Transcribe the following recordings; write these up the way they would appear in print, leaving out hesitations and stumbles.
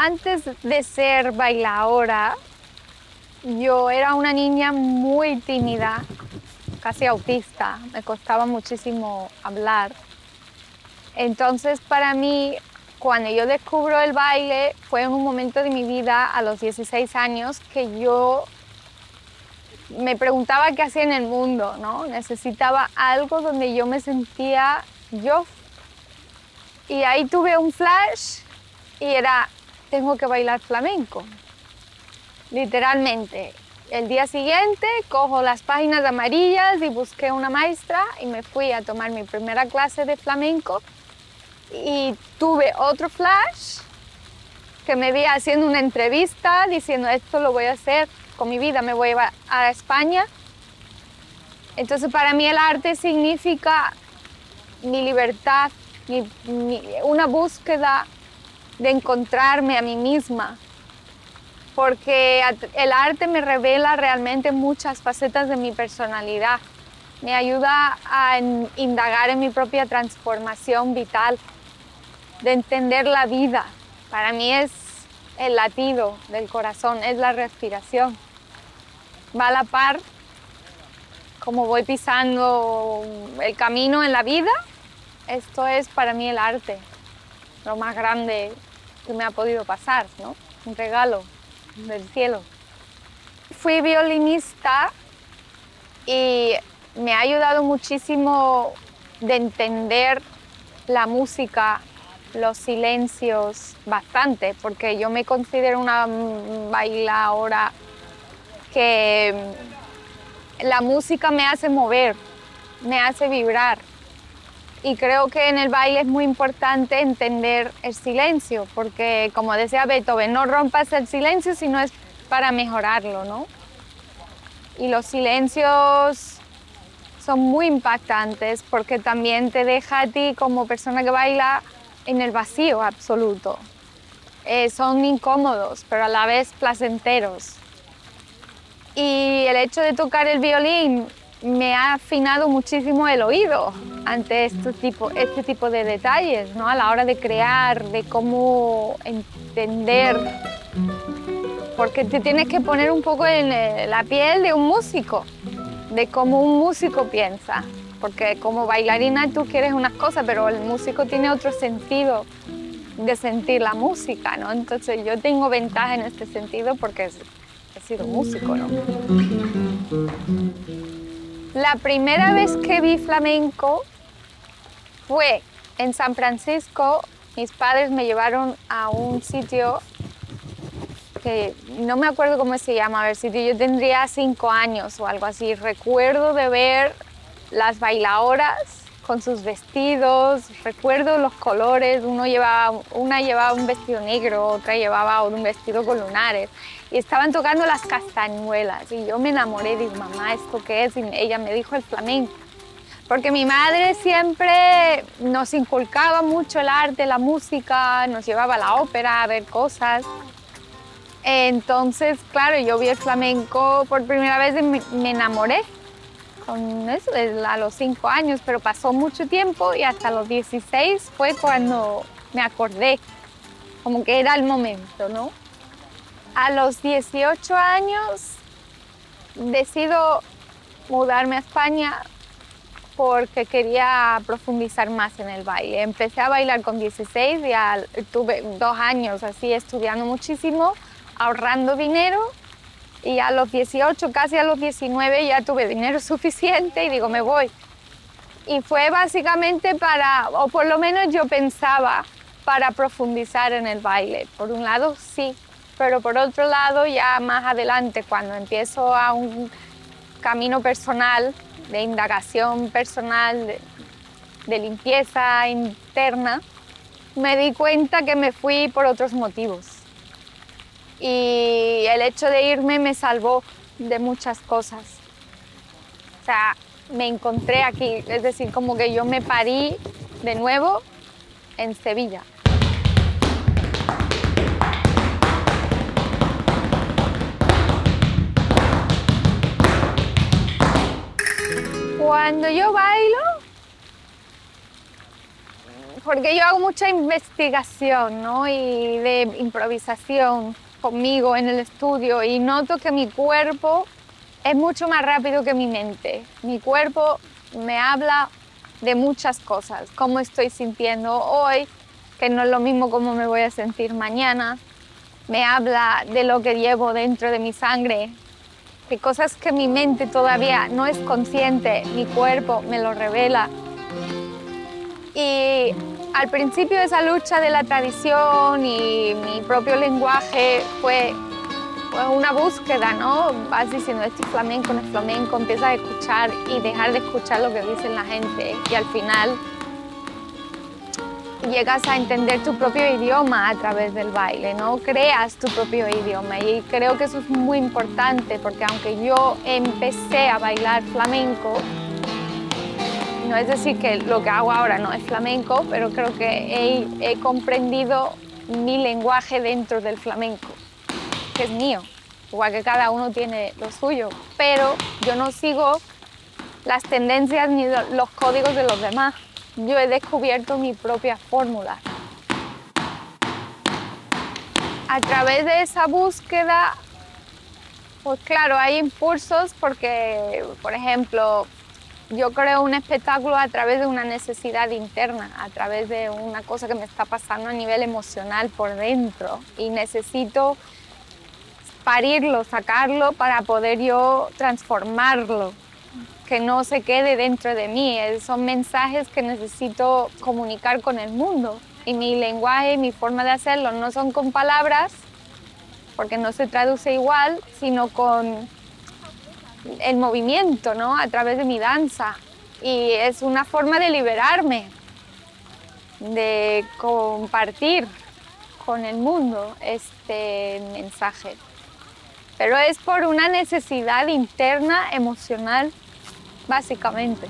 antes de ser bailadora, yo era una niña muy tímida, casi autista, me costaba muchísimo hablar. Entonces, para mí, cuando yo descubro el baile, fue en un momento de mi vida, a los 16 años, que yo me preguntaba qué hacía en el mundo, ¿no? Necesitaba algo donde yo me sentía yo. Y ahí tuve un flash y era, tengo que bailar flamenco. Literalmente. El día siguiente cojo las páginas amarillas y busqué una maestra y me fui a tomar mi primera clase de flamenco y tuve otro flash que me vi haciendo una entrevista diciendo esto lo voy a hacer con mi vida, me voy a España. Entonces para mí el arte significa mi libertad, una búsqueda de encontrarme a mí misma, porque el arte me revela realmente muchas facetas de mi personalidad, me ayuda a indagar en mi propia transformación vital, de entender la vida. Para mí es el latido del corazón, es la respiración. Va a la par como voy pisando el camino en la vida. Esto es para mí el arte, lo más grande que me ha podido pasar, ¿no? Un regalo del cielo. Fui violinista y me ha ayudado muchísimo de entender la música, los silencios, bastante, porque yo me considero una bailadora que la música me hace mover, me hace vibrar. Y creo que en el baile es muy importante entender el silencio, porque como decía Beethoven, no rompas el silencio si no es para mejorarlo, ¿no? Y los silencios son muy impactantes porque también te deja a ti como persona que baila en el vacío absoluto. Son incómodos, pero a la vez placenteros. Y el hecho de tocar el violín me ha afinado muchísimo el oído ante este tipo de detalles, ¿no? A la hora de crear, de cómo entender, porque te tienes que poner un poco en la piel de un músico, de cómo un músico piensa, porque como bailarina tú quieres unas cosas, pero el músico tiene otro sentido de sentir la música, ¿no? Entonces yo tengo ventaja en este sentido porque he sido músico, ¿no? La primera vez que vi flamenco fue en San Francisco. Mis padres me llevaron a un sitio que no me acuerdo cómo se llama, el sitio, yo tendría 5 años o algo así. Recuerdo de ver las bailadoras con sus vestidos, recuerdo los colores, una llevaba un vestido negro, otra llevaba un vestido con lunares y estaban tocando las castañuelas y yo me enamoré, digo, mamá, ¿esto qué es? Y ella me dijo el flamenco, porque mi madre siempre nos inculcaba mucho el arte, la música, nos llevaba a la ópera a ver cosas. Entonces, claro, yo vi el flamenco por primera vez y me enamoré con eso a los 5 años, pero pasó mucho tiempo y hasta los 16 fue cuando me acordé, como que era el momento, ¿no? A los 18 años decido mudarme a España porque quería profundizar más en el baile. Empecé a bailar con 16 y tuve 2 años así estudiando muchísimo, ahorrando dinero. Y a los 18, casi a los 19, ya tuve dinero suficiente y digo, me voy. Y fue básicamente o por lo menos yo pensaba, para profundizar en el baile. Por un lado, sí, pero por otro lado, ya más adelante, cuando empiezo a un camino personal, de indagación personal, de limpieza interna, me di cuenta que me fui por otros motivos. Y el hecho de irme me salvó de muchas cosas. O sea, me encontré aquí, es decir, como que yo me parí de nuevo en Sevilla. Cuando yo bailo, porque yo hago mucha investigación, ¿no? Y de improvisación conmigo en el estudio y noto que mi cuerpo es mucho más rápido que mi mente. Mi cuerpo me habla de muchas cosas, cómo estoy sintiendo hoy, que no es lo mismo cómo me voy a sentir mañana. Me habla de lo que llevo dentro de mi sangre, que cosas que mi mente todavía no es consciente, mi cuerpo me lo revela. Y al principio esa lucha de la tradición y mi propio lenguaje fue una búsqueda, ¿no? Vas diciendo, esto es flamenco, no es flamenco, empiezas a escuchar y dejar de escuchar lo que dicen la gente y al final llegas a entender tu propio idioma a través del baile, ¿no? Creas tu propio idioma y creo que eso es muy importante porque aunque yo empecé a bailar flamenco, no es decir que lo que hago ahora no es flamenco, pero creo que he comprendido mi lenguaje dentro del flamenco, que es mío, igual que cada uno tiene lo suyo, pero yo no sigo las tendencias ni los códigos de los demás. Yo he descubierto mi propia fórmula. A través de esa búsqueda, pues claro, hay impulsos porque, por ejemplo, yo creo un espectáculo a través de una necesidad interna, a través de una cosa que me está pasando a nivel emocional por dentro y necesito parirlo, sacarlo para poder yo transformarlo, que no se quede dentro de mí. Son mensajes que necesito comunicar con el mundo y mi lenguaje, mi forma de hacerlo no son con palabras, porque no se traduce igual, sino con el movimiento, ¿no? A través de mi danza. Y es una forma de liberarme, de compartir con el mundo este mensaje. Pero es por una necesidad interna, emocional, básicamente.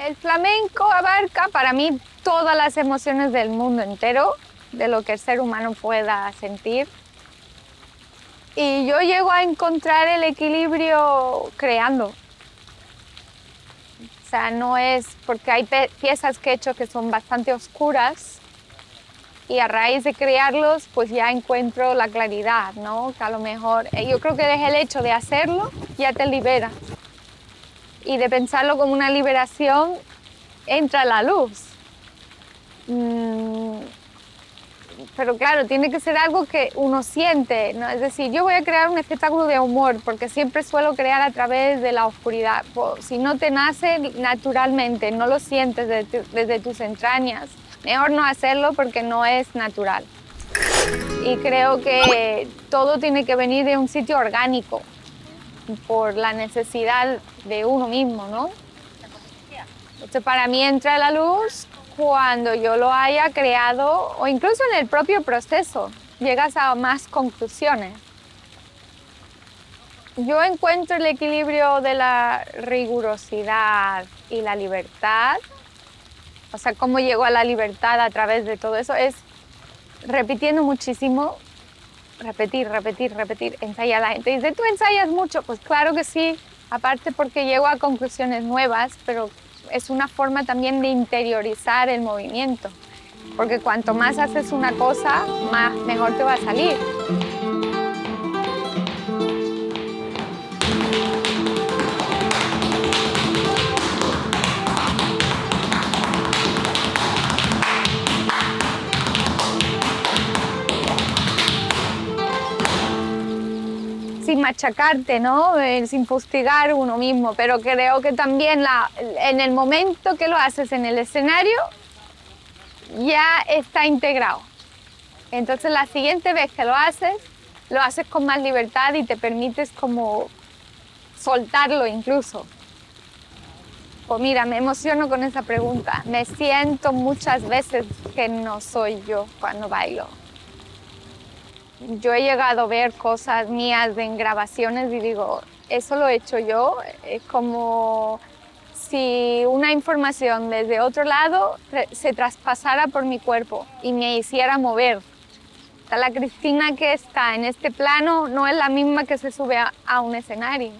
El flamenco abarca para mí todas las emociones del mundo entero, de lo que el ser humano pueda sentir. Y yo llego a encontrar el equilibrio creando. O sea, no es porque hay piezas que he hecho que son bastante oscuras y a raíz de crearlos pues ya encuentro la claridad, ¿no? Que a lo mejor, yo creo que es el hecho de hacerlo ya te libera. Y de pensarlo como una liberación, entra la luz. Pero claro, tiene que ser algo que uno siente, ¿no? Es decir, yo voy a crear un espectáculo de humor porque siempre suelo crear a través de la oscuridad. Si no te nace naturalmente, no lo sientes desde tus entrañas, mejor no hacerlo porque no es natural. Y creo que todo tiene que venir de un sitio orgánico, por la necesidad de uno mismo, ¿no? Esto para mí entra la luz cuando yo lo haya creado o incluso en el propio proceso, llegas a más conclusiones. Yo encuentro el equilibrio de la rigurosidad y la libertad, o sea, cómo llego a la libertad a través de todo eso, es repitiendo muchísimo. Repetir, ensayar. La gente dice, ¿tú ensayas mucho? Pues claro que sí, aparte porque llego a conclusiones nuevas, pero es una forma también de interiorizar el movimiento. porque cuanto más haces una cosa, más mejor te va a salir. Sin machacarte, ¿no? Sin fustigar uno mismo, pero creo que también en el momento que lo haces en el escenario, ya está integrado. Entonces la siguiente vez que lo haces con más libertad y te permites como soltarlo incluso. Pues mira, me emociono con esa pregunta. Me siento muchas veces que no soy yo cuando bailo. Yo he llegado a ver cosas mías en grabaciones y digo, eso lo he hecho yo. Es como si una información desde otro lado se traspasara por mi cuerpo y me hiciera mover. La Cristina que está en este plano no es la misma que se sube a un escenario.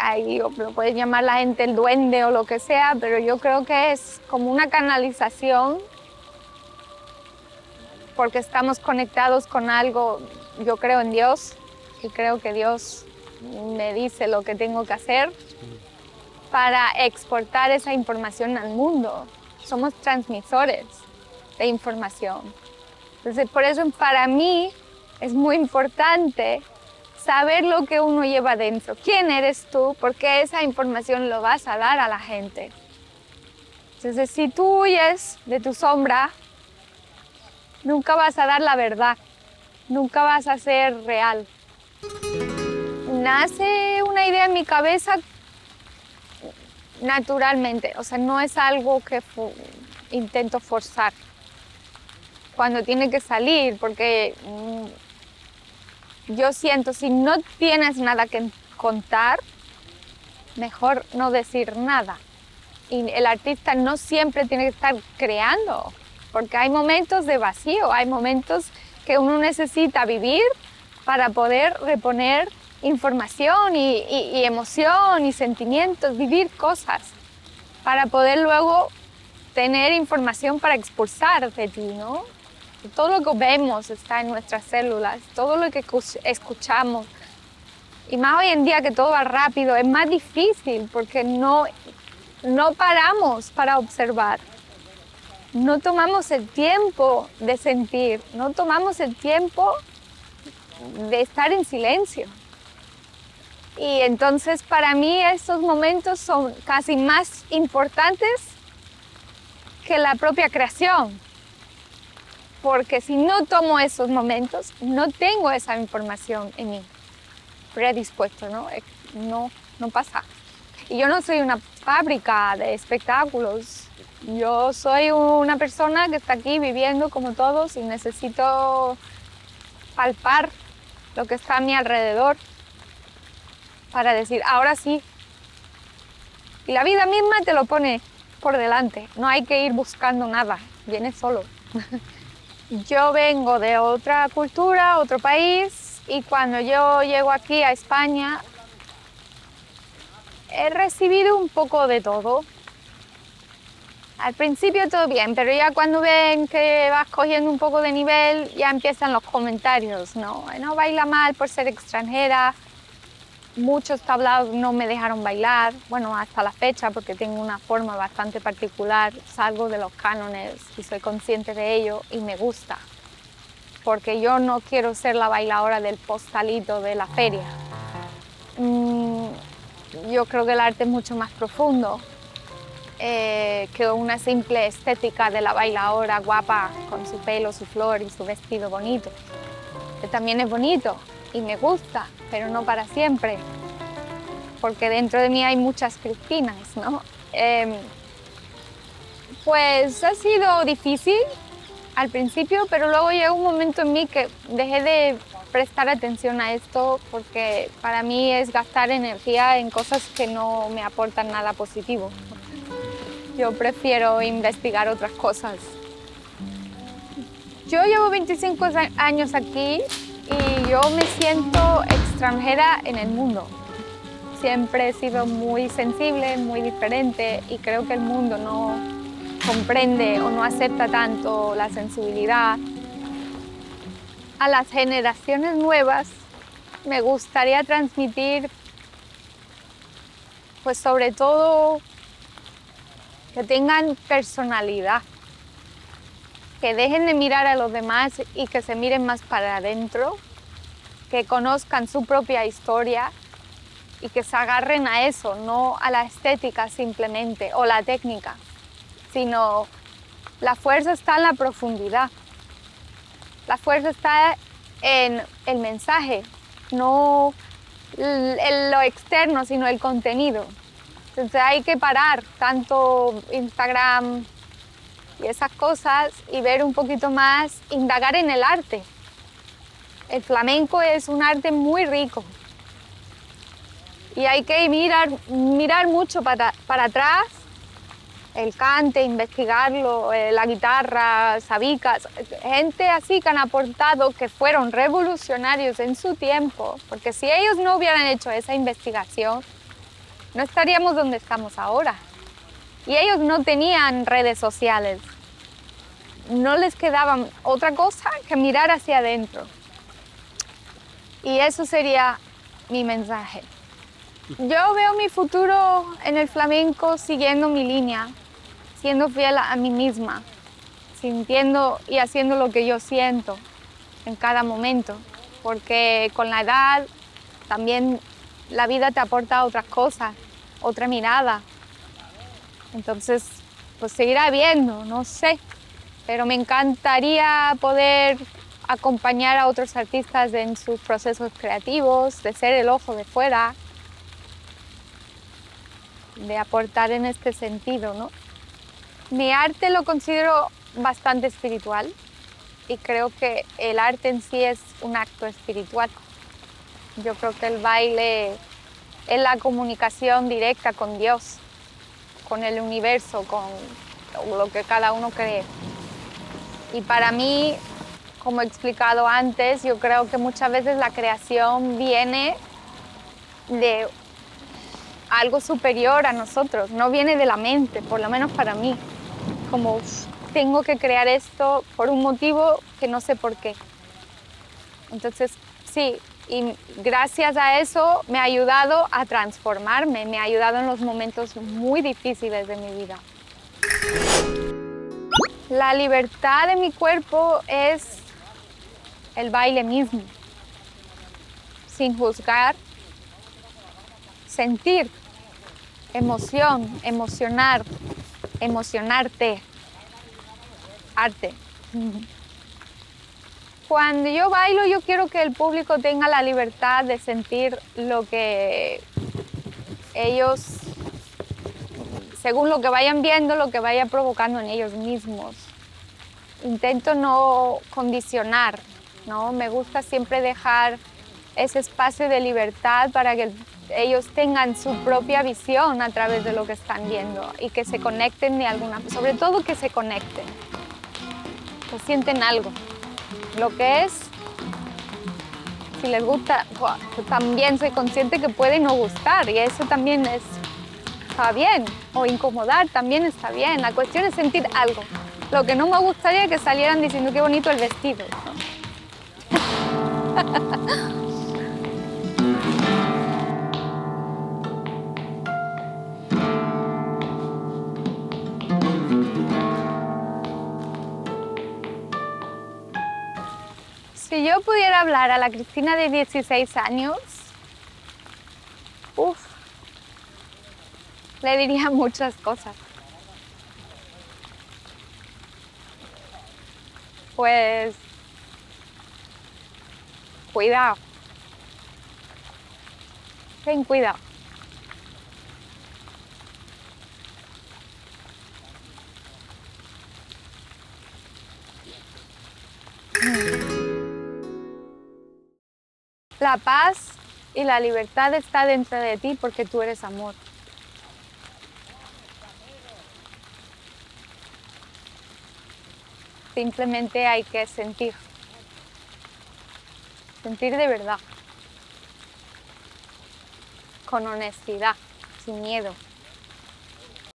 Ahí lo puede llamar la gente el duende o lo que sea, pero yo creo que es como una canalización porque estamos conectados con algo. Yo creo en Dios y creo que Dios me dice lo que tengo que hacer para exportar esa información al mundo. Somos transmisores de información. Entonces, por eso para mí es muy importante saber lo que uno lleva dentro. ¿Quién eres tú? Porque esa información lo vas a dar a la gente. Entonces, si tú huyes de tu sombra, nunca vas a dar la verdad, nunca vas a ser real. Nace una idea en mi cabeza naturalmente, o sea, no es algo que intento forzar. Cuando tiene que salir, porque yo siento, si no tienes nada que contar, mejor no decir nada. Y el artista no siempre tiene que estar creando, porque hay momentos de vacío, hay momentos que uno necesita vivir para poder reponer información y emoción y sentimientos, vivir cosas, para poder luego tener información para expulsar de ti, ¿no? Todo lo que vemos está en nuestras células, todo lo que escuchamos. Y más hoy en día que todo va rápido, es más difícil porque no paramos para observar. No tomamos el tiempo de sentir, no tomamos el tiempo de estar en silencio. Y entonces para mí estos momentos son casi más importantes que la propia creación. Porque si no tomo esos momentos, no tengo esa información en mí predispuesto, ¿no? No pasa. Y yo no soy una fábrica de espectáculos. Yo soy una persona que está aquí viviendo como todos y necesito palpar lo que está a mi alrededor para decir, ahora sí. Y la vida misma te lo pone por delante. No hay que ir buscando nada, viene solo. Yo vengo de otra cultura, otro país, y cuando yo llego aquí a España, he recibido un poco de todo. Al principio todo bien, pero ya cuando ven que vas cogiendo un poco de nivel, ya empiezan los comentarios, ¿no? No baila mal por ser extranjera. Muchos tablaos no me dejaron bailar, bueno, hasta la fecha, porque tengo una forma bastante particular, salgo de los cánones y soy consciente de ello y me gusta, porque yo no quiero ser la bailadora del postalito de la feria. Yo creo que el arte es mucho más profundo que una simple estética de la bailadora guapa con su pelo, su flor y su vestido bonito, que también es bonito y me gusta, pero no para siempre, porque dentro de mí hay muchas Cristinas, ¿no? Pues ha sido difícil al principio, pero luego llegó un momento en mí que dejé de prestar atención a esto, porque para mí es gastar energía en cosas que no me aportan nada positivo. Yo prefiero investigar otras cosas. Yo llevo 25 años aquí y yo me siento extranjera en el mundo. Siempre he sido muy sensible, muy diferente y creo que el mundo no comprende o no acepta tanto la sensibilidad. A las generaciones nuevas me gustaría transmitir, pues sobre todo, que tengan personalidad, que dejen de mirar a los demás y que se miren más para adentro, que conozcan su propia historia y que se agarren a eso, no a la estética simplemente o la técnica, sino la fuerza está en la profundidad. La fuerza está en el mensaje, no en lo externo, sino el contenido. Entonces hay que parar tanto Instagram y esas cosas y ver un poquito más, indagar en el arte. El flamenco es un arte muy rico y hay que mirar mucho para atrás, el cante, investigarlo, la guitarra, sabicas, gente así que han aportado, que fueron revolucionarios en su tiempo, porque si ellos no hubieran hecho esa investigación, no estaríamos donde estamos ahora. Y ellos no tenían redes sociales, no les quedaba otra cosa que mirar hacia adentro. Y eso sería mi mensaje. Yo veo mi futuro en el flamenco siguiendo mi línea, siendo fiel a mí misma, sintiendo y haciendo lo que yo siento en cada momento, porque con la edad también la vida te aporta otras cosas, otra mirada. Entonces, pues seguirá viendo, no sé, pero me encantaría poder acompañar a otros artistas en sus procesos creativos, de ser el ojo de fuera, de aportar en este sentido, ¿no? Mi arte lo considero bastante espiritual y creo que el arte en sí es un acto espiritual. Yo creo que el baile es la comunicación directa con Dios, con el universo, con lo que cada uno cree. Y para mí, como he explicado antes, yo creo que muchas veces la creación viene de algo superior a nosotros, no viene de la mente, por lo menos para mí. Como tengo que crear esto por un motivo que no sé por qué. Entonces, sí, y gracias a eso me ha ayudado a transformarme, me ha ayudado en los momentos muy difíciles de mi vida. La libertad de mi cuerpo es el baile mismo, sin juzgar, sentir, emoción, emocionar, emocionarte, arte. Cuando yo bailo, yo quiero que el público tenga la libertad de sentir lo que ellos, según lo que vayan viendo, lo que vaya provocando en ellos mismos. Intento no condicionar, ¿no? Me gusta siempre dejar ese espacio de libertad para que ellos tengan su propia visión a través de lo que están viendo y que se conecten de alguna, sobre todo que se conecten, que sienten algo. Lo que es, si les gusta, también soy consciente que puede no gustar y eso también está bien, o incomodar también está bien. La cuestión es sentir algo. Lo que no me gustaría es que salieran diciendo qué bonito el vestido, ¿no? Si yo pudiera hablar a la Cristina de 16 años, le diría muchas cosas. Pues, cuidado. Ten cuidado. La paz y la libertad está dentro de ti porque tú eres amor. Simplemente hay que sentir de verdad, con honestidad, sin miedo.